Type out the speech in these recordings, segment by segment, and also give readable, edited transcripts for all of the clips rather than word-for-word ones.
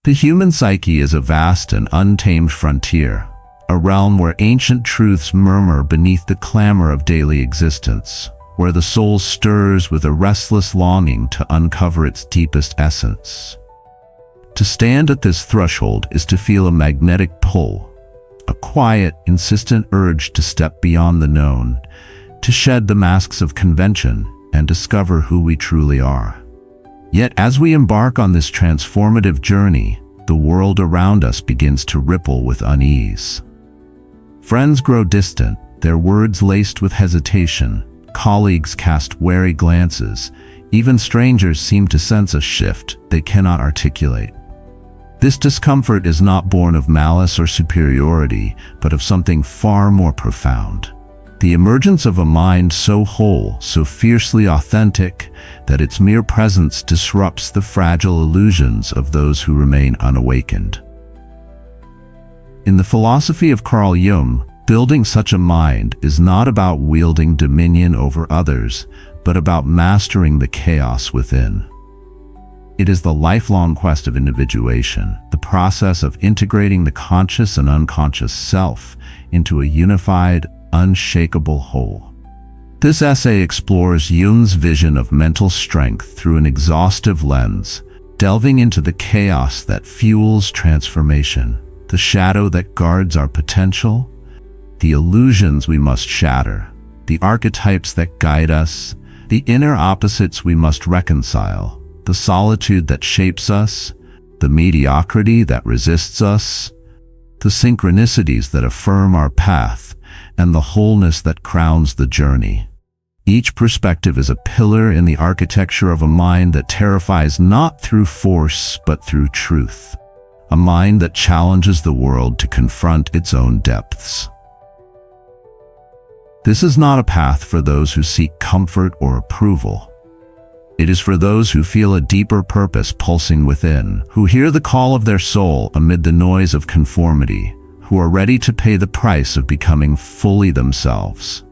The human psyche is a vast and untamed frontier, a realm where ancient truths murmur beneath the clamor of daily existence, where the soul stirs with a restless longing to uncover its deepest essence. To stand at this threshold is to feel a magnetic pull, a quiet, insistent urge to step beyond the known, to shed the masks of convention and discover who we truly are. Yet as we embark on this transformative journey, the world around us begins to ripple with unease. Friends grow distant, their words laced with hesitation. Colleagues cast wary glances. Even strangers seem to sense a shift they cannot articulate. This discomfort is not born of malice or superiority, but of something far more profound. The emergence of a mind so whole, so fiercely authentic, that its mere presence disrupts the fragile illusions of those who remain unawakened. In the philosophy of Carl Jung, building such a mind is not about wielding dominion over others, but about mastering the chaos within. It is the lifelong quest of individuation, the process of integrating the conscious and unconscious self into a unified, unshakable whole. This essay explores Jung's vision of mental strength through an exhaustive lens, delving into the chaos that fuels transformation, the shadow that guards our potential, the illusions we must shatter, the archetypes that guide us, the inner opposites we must reconcile, the solitude that shapes us, the mediocrity that resists us, the synchronicities that affirm our path, and the wholeness that crowns the journey. Each perspective is a pillar in the architecture of a mind that terrifies not through force but through truth, a mind that challenges the world to confront its own depths. This is not a path for those who seek comfort or approval. It is for those who feel a deeper purpose pulsing within, who hear the call of their soul amid the noise of conformity, who are ready to pay the price of becoming fully themselves.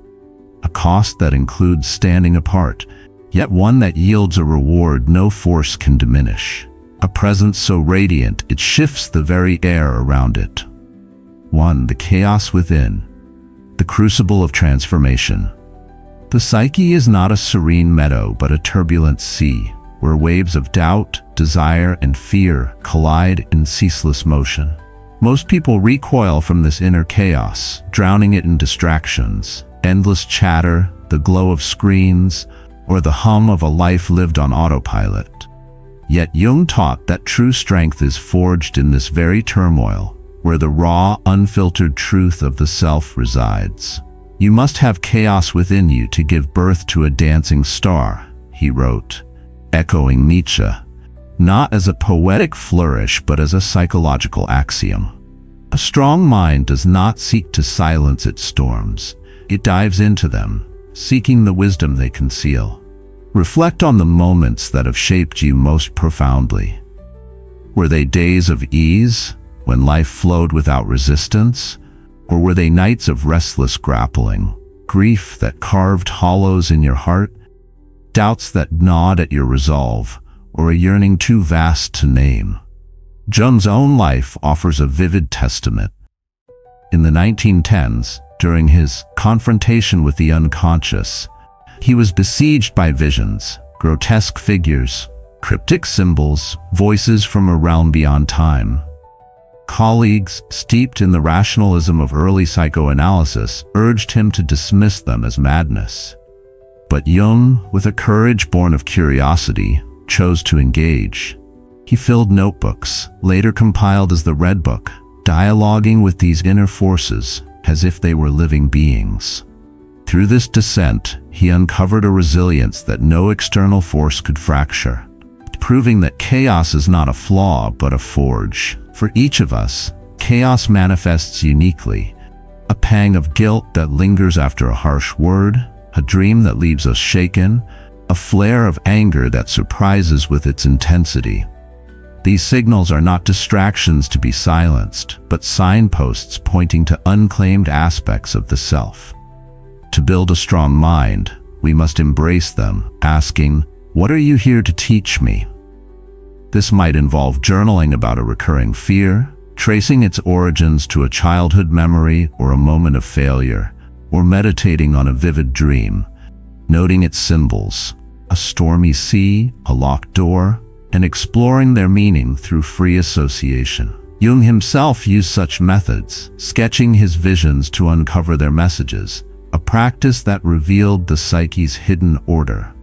A cost that includes standing apart, yet one that yields a reward no force can diminish. A presence so radiant it shifts the very air around it. 1. The chaos within, the crucible of transformation. The psyche is not a serene meadow but a turbulent sea, where waves of doubt, desire, and fear collide in ceaseless motion. Most people recoil from this inner chaos, drowning it in distractions, endless chatter, the glow of screens, or the hum of a life lived on autopilot. Yet Jung taught that true strength is forged in this very turmoil, where the raw, unfiltered truth of the self resides. You must have chaos within you to give birth to a dancing star, he wrote, echoing Nietzsche, not as a poetic flourish but as a psychological axiom. A strong mind does not seek to silence its storms. It dives into them, seeking the wisdom they conceal. Reflect on the moments that have shaped you most profoundly. Were they days of ease, when life flowed without resistance? Or were they nights of restless grappling, grief that carved hollows in your heart, doubts that gnawed at your resolve, or a yearning too vast to name? Jung's own life offers a vivid testament. In the 1910s, during his confrontation with the unconscious, he was besieged by visions, grotesque figures, cryptic symbols, voices from a realm beyond time. Colleagues, steeped in the rationalism of early psychoanalysis, urged him to dismiss them as madness. But Jung, with a courage born of curiosity, chose to engage. He filled notebooks, later compiled as the Red Book, dialoguing with these inner forces as if they were living beings. Through this descent, he uncovered a resilience that no external force could fracture, proving that chaos is not a flaw but a forge. For each of us, chaos manifests uniquely. A pang of guilt that lingers after a harsh word, a dream that leaves us shaken, a flare of anger that surprises with its intensity. These signals are not distractions to be silenced, but signposts pointing to unclaimed aspects of the self. To build a strong mind, we must embrace them, asking, "What are you here to teach me?" This might involve journaling about a recurring fear, tracing its origins to a childhood memory or a moment of failure, or meditating on a vivid dream, noting its symbols, a stormy sea, a locked door, and exploring their meaning through free association. Jung himself used such methods, sketching his visions to uncover their messages, a practice that revealed the psyche's hidden order.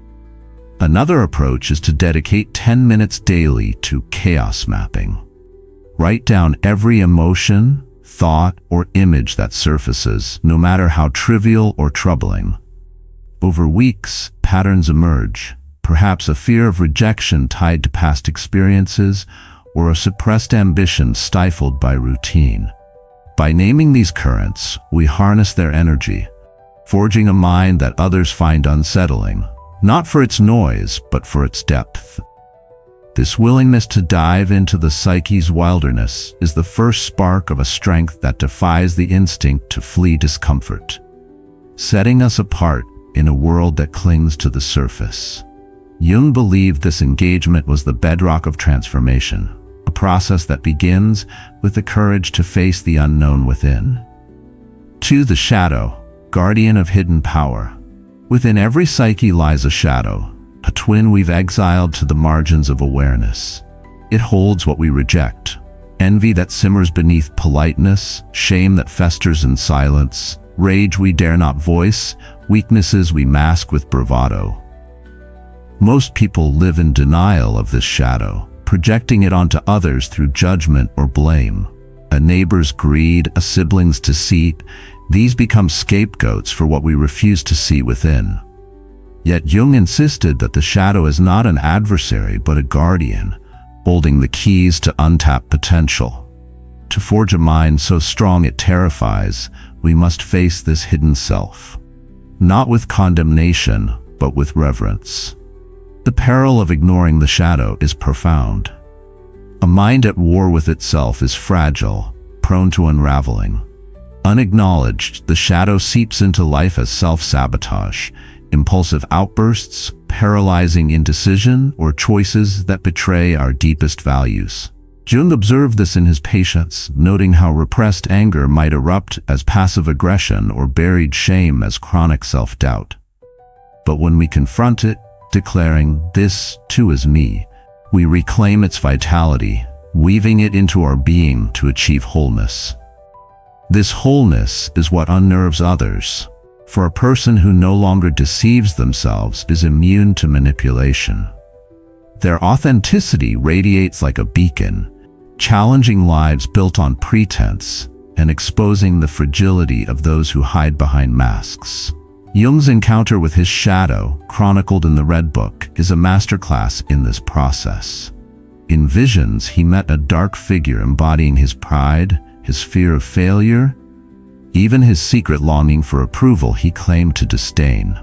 Another approach is to dedicate 10 minutes daily to chaos mapping. Write down every emotion, thought, or image that surfaces, no matter how trivial or troubling. Over weeks, patterns emerge, perhaps a fear of rejection tied to past experiences, or a suppressed ambition stifled by routine. By naming these currents, we harness their energy, forging a mind that others find unsettling, not for its noise, but for its depth. This willingness to dive into the psyche's wilderness is the first spark of a strength that defies the instinct to flee discomfort, setting us apart in a world that clings to the surface. Jung believed this engagement was the bedrock of transformation, a process that begins with the courage to face the unknown within. 2. The shadow, guardian of hidden power. Within every psyche lies a shadow, a twin we've exiled to the margins of awareness. It holds what we reject: envy that simmers beneath politeness, shame that festers in silence, rage we dare not voice, weaknesses we mask with bravado. Most people live in denial of this shadow, projecting it onto others through judgment or blame. A neighbor's greed, a sibling's deceit, these become scapegoats for what we refuse to see within. Yet Jung insisted that the shadow is not an adversary but a guardian, holding the keys to untapped potential. To forge a mind so strong it terrifies, we must face this hidden self, not with condemnation, but with reverence. The peril of ignoring the shadow is profound. A mind at war with itself is fragile, prone to unraveling. Unacknowledged, the shadow seeps into life as self-sabotage, impulsive outbursts, paralyzing indecision, or choices that betray our deepest values. Jung observed this in his patients, noting how repressed anger might erupt as passive aggression or buried shame as chronic self-doubt. But when we confront it, declaring, "This too is me," we reclaim its vitality, weaving it into our being to achieve wholeness. This wholeness is what unnerves others, for a person who no longer deceives themselves is immune to manipulation. Their authenticity radiates like a beacon, challenging lives built on pretense and exposing the fragility of those who hide behind masks. Jung's encounter with his shadow, chronicled in the Red Book, is a masterclass in this process. In visions, he met a dark figure embodying his pride, his fear of failure, even his secret longing for approval he claimed to disdain.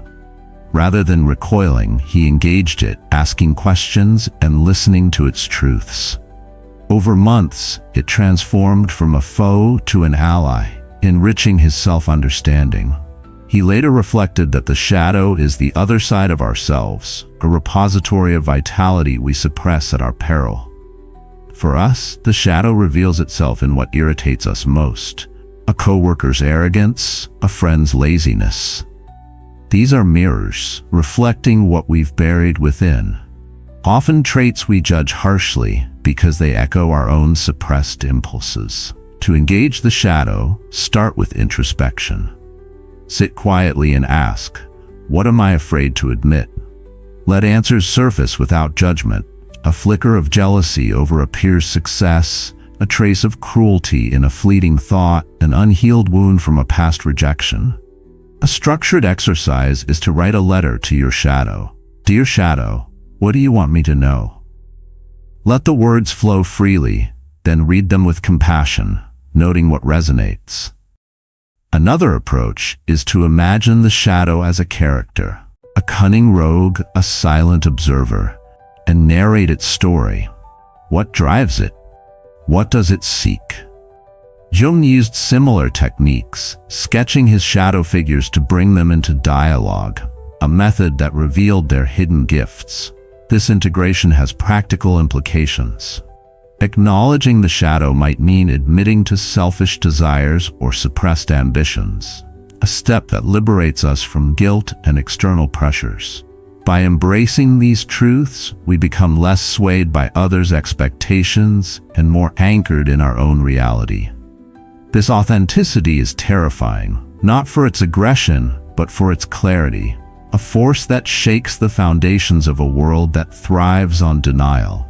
Rather than recoiling, he engaged it, asking questions and listening to its truths. Over months, it transformed from a foe to an ally, enriching his self-understanding. He later reflected that the shadow is the other side of ourselves, a repository of vitality we suppress at our peril. For us, the shadow reveals itself in what irritates us most: a coworker's arrogance, a friend's laziness. These are mirrors, reflecting what we've buried within. Often traits we judge harshly because they echo our own suppressed impulses. To engage the shadow, start with introspection. Sit quietly and ask, "What am I afraid to admit?" Let answers surface without judgment. A flicker of jealousy over a peer's success, a trace of cruelty in a fleeting thought, an unhealed wound from a past rejection. A structured exercise is to write a letter to your shadow. "Dear shadow, what do you want me to know?" Let the words flow freely, then read them with compassion, noting what resonates. Another approach is to imagine the shadow as a character, a cunning rogue, a silent observer, and narrate its story. What drives it? What does it seek? Jung used similar techniques, sketching his shadow figures to bring them into dialogue, a method that revealed their hidden gifts. This integration has practical implications. Acknowledging the shadow might mean admitting to selfish desires or suppressed ambitions, a step that liberates us from guilt and external pressures. By embracing these truths, we become less swayed by others' expectations and more anchored in our own reality. This authenticity is terrifying, not for its aggression, but for its clarity, a force that shakes the foundations of a world that thrives on denial.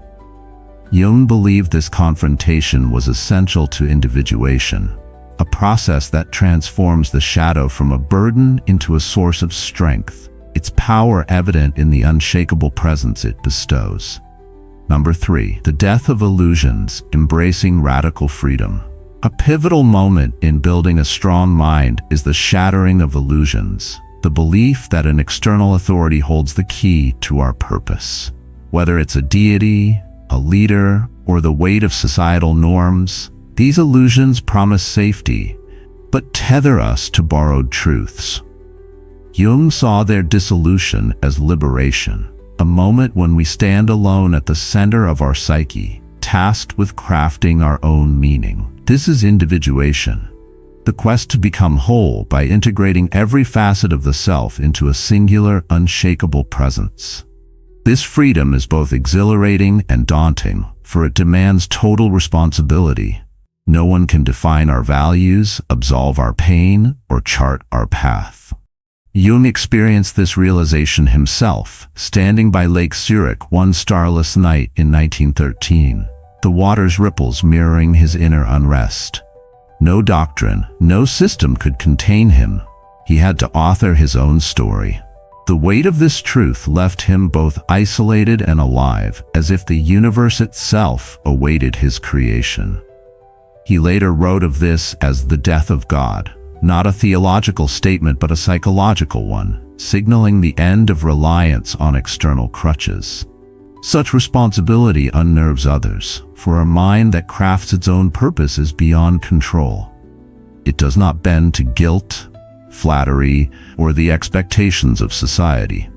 Jung believed this confrontation was essential to individuation, a process that transforms the shadow from a burden into a source of strength, its power evident in the unshakable presence it bestows. Number 3. The death of illusions, embracing radical freedom. A pivotal moment in building a strong mind is the shattering of illusions, the belief that an external authority holds the key to our purpose. Whether it's a deity, a leader, or the weight of societal norms, these illusions promise safety, but tether us to borrowed truths. Jung saw their dissolution as liberation, a moment when we stand alone at the center of our psyche, tasked with crafting our own meaning. This is individuation, the quest to become whole by integrating every facet of the self into a singular, unshakable presence. This freedom is both exhilarating and daunting, for it demands total responsibility. No one can define our values, absolve our pain, or chart our path. Jung experienced this realization himself, standing by Lake Zurich one starless night in 1913, the water's ripples mirroring his inner unrest. No doctrine, no system could contain him. He had to author his own story. The weight of this truth left him both isolated and alive, as if the universe itself awaited his creation. He later wrote of this as the death of God, not a theological statement but a psychological one, signaling the end of reliance on external crutches. Such responsibility unnerves others, for a mind that crafts its own purpose is beyond control. It does not bend to guilt, flattery, or the expectations of society.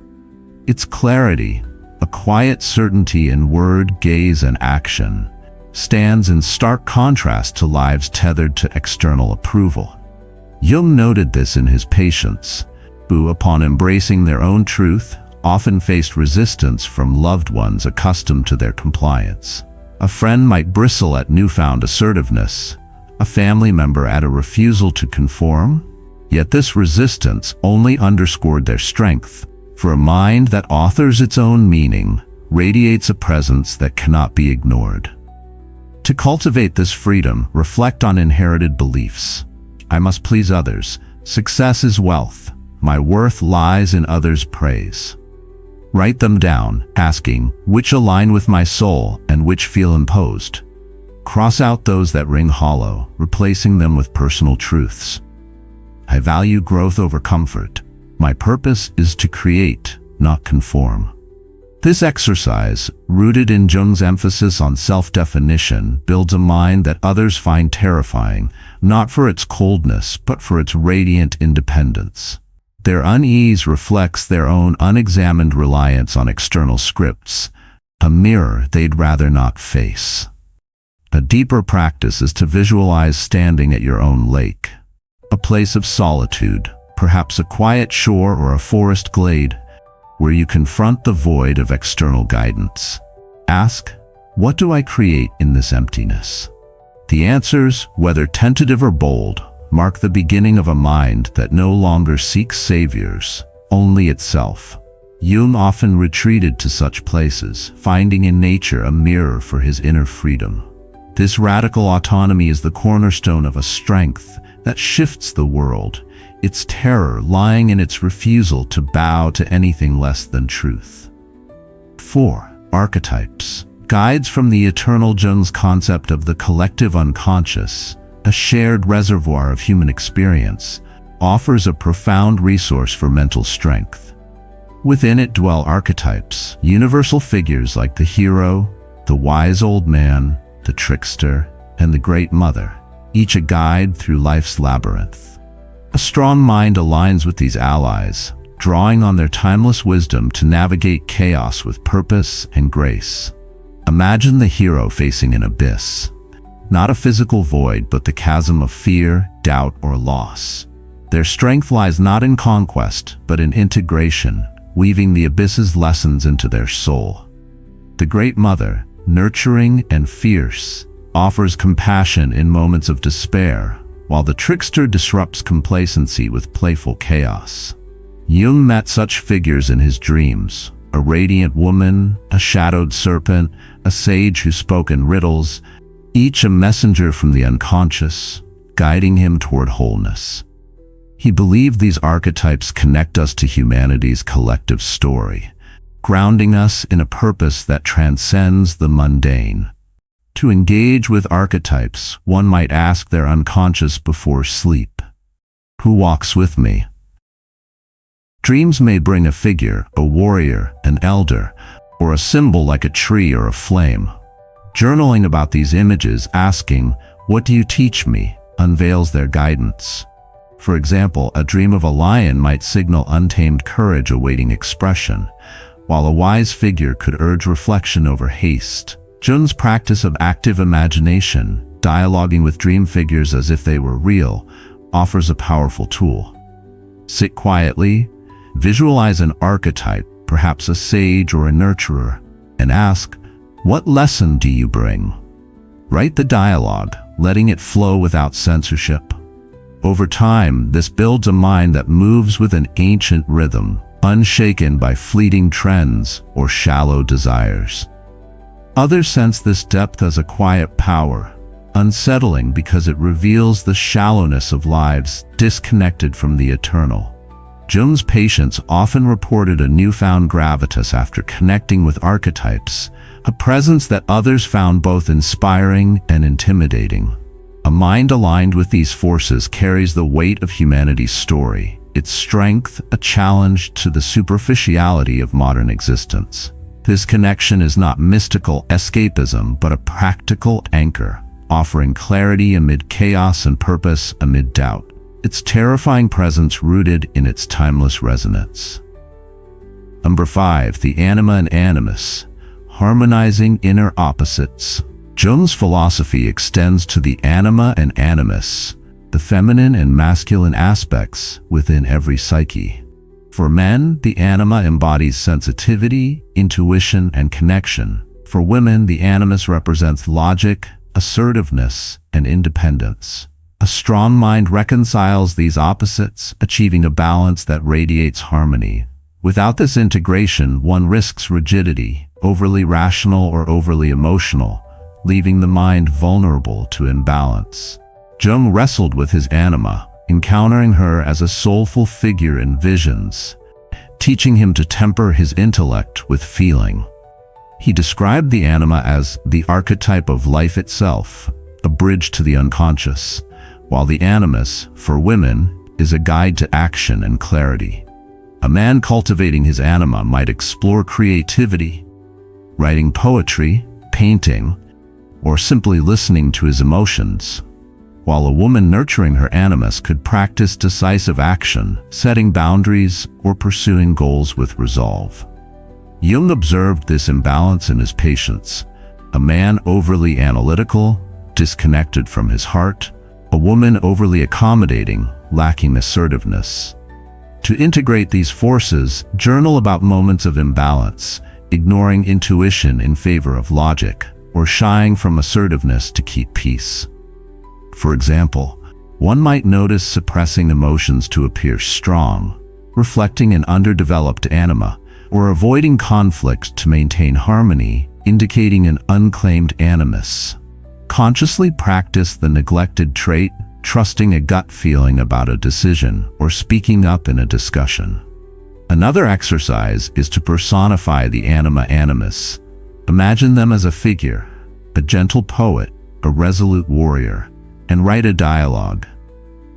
Its clarity, a quiet certainty in word, gaze, and action, stands in stark contrast to lives tethered to external approval. Jung noted this in his patients, who, upon embracing their own truth, often faced resistance from loved ones accustomed to their compliance. A friend might bristle at newfound assertiveness, a family member at a refusal to conform, yet this resistance only underscored their strength, for a mind that authors its own meaning radiates a presence that cannot be ignored. To cultivate this freedom, reflect on inherited beliefs. I must please others. Success is wealth. My worth lies in others' praise. Write them down, asking which align with my soul and which feel imposed. Cross out those that ring hollow, replacing them with personal truths. I value growth over comfort. My purpose is to create, not conform. This exercise, rooted in Jung's emphasis on self-definition, builds a mind that others find terrifying, not for its coldness, but for its radiant independence. Their unease reflects their own unexamined reliance on external scripts, a mirror they'd rather not face. A deeper practice is to visualize standing at your own lake, a place of solitude, perhaps a quiet shore or a forest glade, where you confront the void of external guidance. Ask, what do I create in this emptiness? The answers, whether tentative or bold, mark the beginning of a mind that no longer seeks saviors, only itself. Jung often retreated to such places, finding in nature a mirror for his inner freedom. This radical autonomy is the cornerstone of a strength that shifts the world, its terror lying in its refusal to bow to anything less than truth. 4. Archetypes. Guides from the eternal. Jung's concept of the collective unconscious, a shared reservoir of human experience, offers a profound resource for mental strength. Within it dwell archetypes, universal figures like the hero, the wise old man, the trickster, and the great mother, each a guide through life's labyrinth. A strong mind aligns with these allies, drawing on their timeless wisdom to navigate chaos with purpose and grace. Imagine the hero facing an abyss, not a physical void, but the chasm of fear, doubt, or loss. Their strength lies not in conquest, but in integration, weaving the abyss's lessons into their soul. The Great Mother, nurturing and fierce, offers compassion in moments of despair, while the trickster disrupts complacency with playful chaos. Jung met such figures in his dreams: a radiant woman, a shadowed serpent, a sage who spoke in riddles, each a messenger from the unconscious, guiding him toward wholeness. He believed these archetypes connect us to humanity's collective story, grounding us in a purpose that transcends the mundane. To engage with archetypes, one might ask their unconscious before sleep: who walks with me? Dreams may bring a figure, a warrior, an elder, or a symbol like a tree or a flame. Journaling about these images, asking, "What do you teach me?" unveils their guidance. For example, a dream of a lion might signal untamed courage awaiting expression, while a wise figure could urge reflection over haste. Jung's practice of active imagination, dialoguing with dream figures as if they were real, offers a powerful tool. Sit quietly, visualize an archetype, perhaps a sage or a nurturer, and ask, "What lesson do you bring?" Write the dialogue, letting it flow without censorship. Over time, this builds a mind that moves with an ancient rhythm, unshaken by fleeting trends or shallow desires. Others sense this depth as a quiet power, unsettling because it reveals the shallowness of lives disconnected from the eternal. Jung's patients often reported a newfound gravitas after connecting with archetypes, a presence that others found both inspiring and intimidating. A mind aligned with these forces carries the weight of humanity's story, its strength a challenge to the superficiality of modern existence. This connection is not mystical escapism, but a practical anchor, offering clarity amid chaos and purpose amid doubt, its terrifying presence rooted in its timeless resonance. Number 5. The anima and animus, harmonizing inner opposites. Jung's philosophy extends to the anima and animus, the feminine and masculine aspects within every psyche. For men, the anima embodies sensitivity, intuition, and connection. For women, the animus represents logic, assertiveness, and independence. A strong mind reconciles these opposites, achieving a balance that radiates harmony. Without this integration, one risks rigidity, overly rational or overly emotional, leaving the mind vulnerable to imbalance. Jung wrestled with his anima, encountering her as a soulful figure in visions, teaching him to temper his intellect with feeling. He described the anima as the archetype of life itself, a bridge to the unconscious, while the animus, for women, is a guide to action and clarity. A man cultivating his anima might explore creativity, writing poetry, painting, or simply listening to his emotions, while a woman nurturing her animus could practice decisive action, setting boundaries, or pursuing goals with resolve. Jung observed this imbalance in his patients: a man overly analytical, disconnected from his heart; a woman overly accommodating, lacking assertiveness. To integrate these forces, journal about moments of imbalance, ignoring intuition in favor of logic, or shying from assertiveness to keep peace. For example, one might notice suppressing emotions to appear strong, reflecting an underdeveloped anima, or avoiding conflict to maintain harmony, indicating an unclaimed animus. Consciously practice the neglected trait, trusting a gut feeling about a decision, or speaking up in a discussion. Another exercise is to personify the anima animus. Imagine them as a figure, a gentle poet, a resolute warrior, and write a dialogue.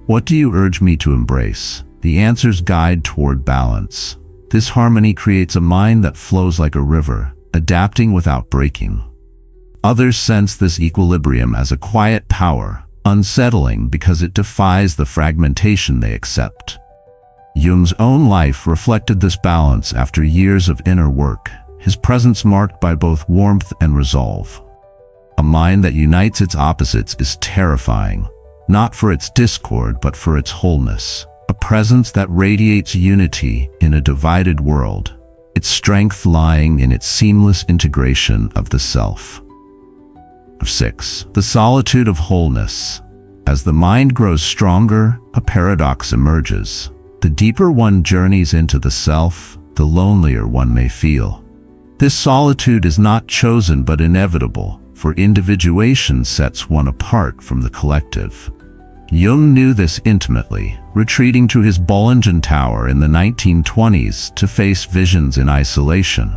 What do you urge me to embrace? The answers guide toward balance. This harmony creates a mind that flows like a river, adapting without breaking. Others sense this equilibrium as a quiet power, unsettling because it defies the fragmentation they accept. Jung's own life reflected this balance after years of inner work, his presence marked by both warmth and resolve. A mind that unites its opposites is terrifying, not for its discord but for its wholeness. A presence that radiates unity in a divided world, its strength lying in its seamless integration of the self. 6. The solitude of wholeness. As the mind grows stronger, a paradox emerges. The deeper one journeys into the self, the lonelier one may feel. This solitude is not chosen but inevitable, for individuation sets one apart from the collective. Jung knew this intimately, retreating to his Jungian tower in the 1920s to face visions in isolation.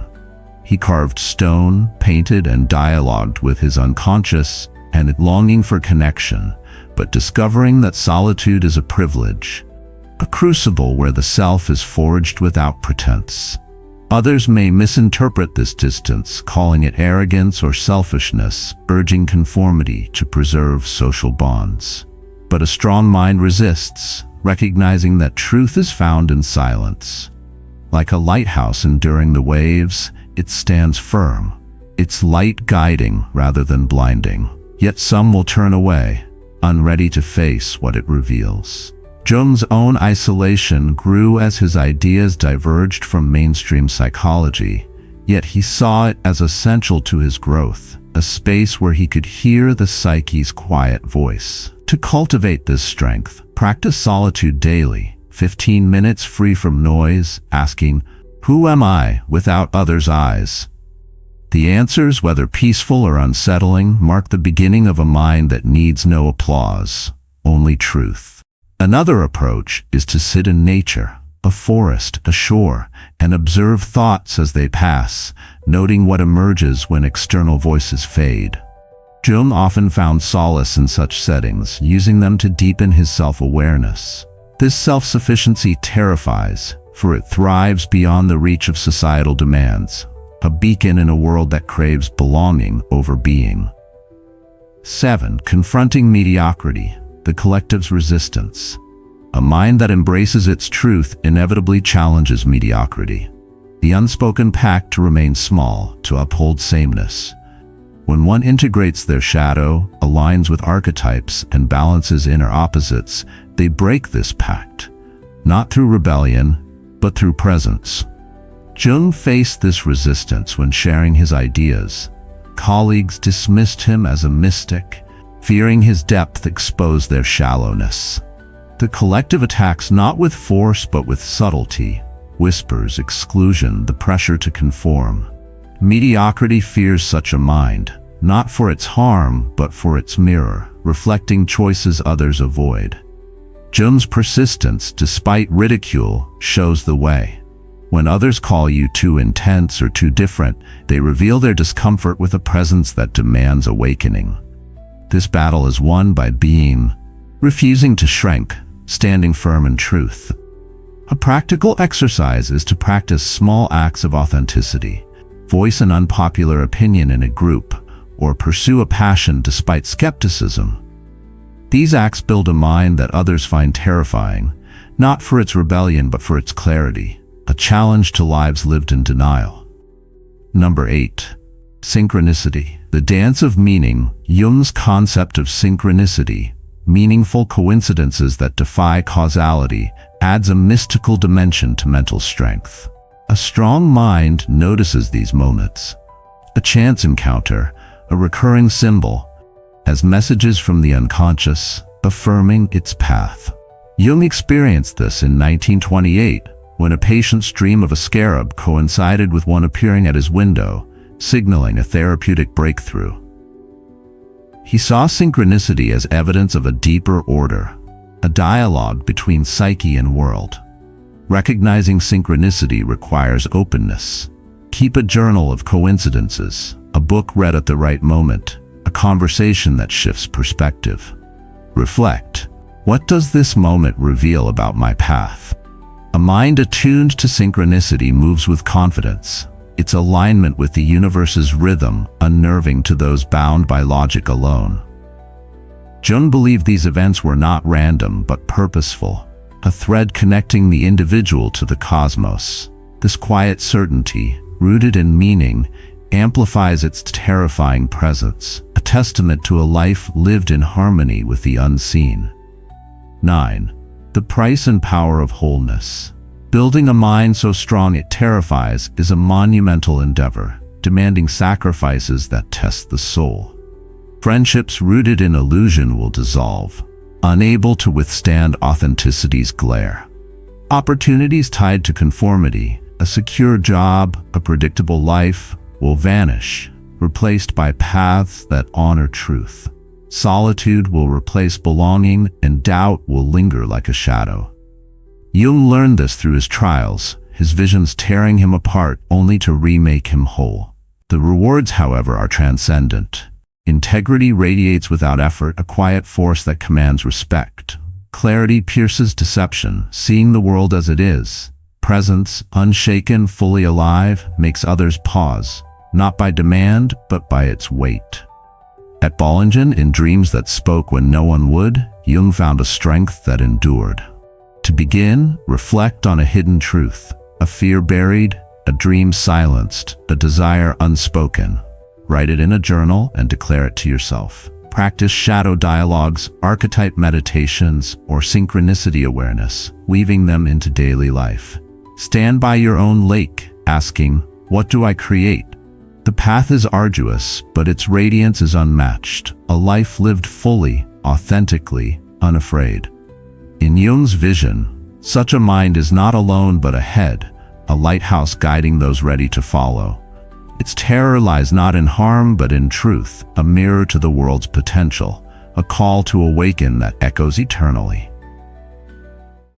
He carved stone, painted, and dialogued with his unconscious, and longing for connection, but discovering that solitude is a privilege, a crucible where the self is forged without pretense. Others may misinterpret this distance, calling it arrogance or selfishness, urging conformity to preserve social bonds. But a strong mind resists, recognizing that truth is found in silence. Like a lighthouse enduring the waves, it stands firm, its light guiding rather than blinding. Yet some will turn away, unready to face what it reveals. Jung's own isolation grew as his ideas diverged from mainstream psychology, yet he saw it as essential to his growth, a space where he could hear the psyche's quiet voice. To cultivate this strength, practice solitude daily, 15 minutes free from noise, asking, "Who am I without others' eyes?" The answers, whether peaceful or unsettling, mark the beginning of a mind that needs no applause, only truth. Another approach is to sit in nature, a forest, a shore, and observe thoughts as they pass, noting what emerges when external voices fade. Jung often found solace in such settings, using them to deepen his self-awareness. This self-sufficiency terrifies, for it thrives beyond the reach of societal demands, a beacon in a world that craves belonging over being. 7. Confronting mediocrity, the collective's resistance. A mind that embraces its truth inevitably challenges mediocrity, the unspoken pact to remain small, to uphold sameness. When one integrates their shadow, aligns with archetypes, and balances inner opposites, they break this pact, not through rebellion, but through presence. Jung faced this resistance when sharing his ideas. Colleagues dismissed him as a mystic, fearing his depth exposed their shallowness. The collective attacks not with force but with subtlety, whispers, exclusion, the pressure to conform. Mediocrity fears such a mind, not for its harm, but for its mirror, reflecting choices others avoid. Jung's persistence, despite ridicule, shows the way. When others call you too intense or too different, they reveal their discomfort with a presence that demands awakening. This battle is won by being, refusing to shrink, standing firm in truth. A practical exercise is to practice small acts of authenticity. Voice an unpopular opinion in a group, or pursue a passion despite skepticism. These acts build a mind that others find terrifying, not for its rebellion but for its clarity, a challenge to lives lived in denial. 8. Synchronicity, the dance of meaning. Jung's concept of synchronicity, meaningful coincidences that defy causality, adds a mystical dimension to mental strength. A strong mind notices these moments, a chance encounter, a recurring symbol, as messages from the unconscious, affirming its path. Jung experienced this in 1928, when a patient's dream of a scarab coincided with one appearing at his window, signaling a therapeutic breakthrough. He saw synchronicity as evidence of a deeper order, a dialogue between psyche and world. Recognizing synchronicity requires openness. Keep a journal of coincidences, a book read at the right moment, a conversation that shifts perspective. Reflect. What does this moment reveal about my path? A mind attuned to synchronicity moves with confidence, its alignment with the universe's rhythm unnerving to those bound by logic alone. Jung believed these events were not random but purposeful. a thread connecting the individual to the cosmos. This quiet certainty, rooted in meaning, amplifies its terrifying presence, a testament to a life lived in harmony with the unseen. 9. The price and power of wholeness. Building a mind so strong it terrifies is a monumental endeavor, demanding sacrifices that test the soul. Friendships rooted in illusion will dissolve, unable to withstand authenticity's glare. Opportunities tied to conformity, a secure job, a predictable life, will vanish, replaced by paths that honor truth. Solitude will replace belonging, and doubt will linger like a shadow. Jung learned this through his trials, his visions tearing him apart only to remake him whole. The rewards, however, are transcendent. Integrity radiates without effort, a quiet force that commands respect. Clarity pierces deception, seeing the world as it is. Presence, unshaken, fully alive, makes others pause, not by demand, but by its weight. At Bollingen, in Dreams That Spoke When No One Would, Jung found a strength that endured. To begin, reflect on a hidden truth, a fear buried, a dream silenced, a desire unspoken. Write it in a journal and declare it to yourself. Practice shadow dialogues, archetype meditations, or synchronicity awareness, weaving them into daily life. Stand by your own lake, asking, "What do I create?" The path is arduous, but its radiance is unmatched, a life lived fully, authentically, unafraid. In Jung's vision, such a mind is not alone but ahead, a lighthouse guiding those ready to follow. Its terror lies not in harm but in truth, a mirror to the world's potential, a call to awaken that echoes eternally.